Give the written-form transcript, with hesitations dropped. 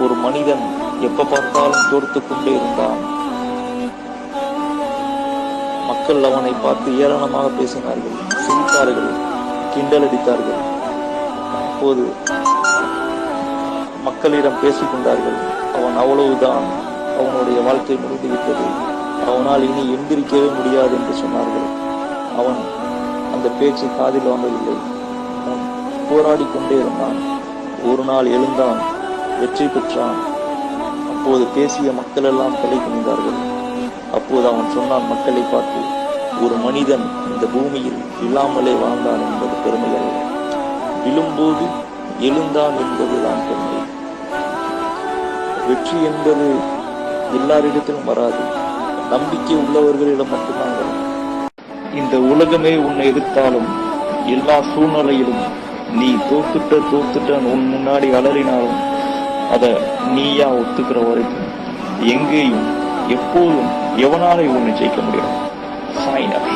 ஒரு மனிதன் எப்ப பார்த்தாலும் தோர்த்து கொண்டே இருந்தான். மக்கள் அவனை பார்த்து ஏளனமாக பேசினார்கள், சிரித்தார்கள், கிண்டலடித்தார்கள். அப்போது மக்களிடம் பேசிக்கொண்டார்கள், அவன் அவ்வளவுதான், அவனுடைய வாழ்க்கை முடிந்துவிட்டது, அவனால் இனி எந்திரிக்கவே முடியாது என்று சொன்னார்கள். அவன் அந்த பேச்சை காதில் வாங்கவில்லை. அவன் போராடி கொண்டே இருந்தான். ஒரு நாள் எழுந்தான், வெற்றி பெற்றான். அப்போது பேசிய மக்கள் எல்லாம் தலை குனிந்தார்கள். அப்போது அவன் சொன்னான் மக்களை பார்த்து, ஒரு மனிதன் இந்த பூமியில் இல்லாமலே வாழ்ந்தான் என்பது பெருமை அல்ல, விழும்போது எழுந்தான் என்பதுதான் பெருமை. வெற்றி என்பது எல்லாரிடத்திலும் வராது, நம்பிக்கை உள்ளவர்களிடம் மட்டும்தான் வரும். இந்த உலகமே உன்னை எதிர்த்தாலும், எல்லா சூழ்நிலையிலும் நீ தோத்துட்ட உன் முன்னாடி அலறினாலும் அத நீயா ஒத்துக்கிற வரைக்கும் எங்கேயும் எப்போதும் எவனாலே உன்னை ஜெயிக்க முடியும். Sign up.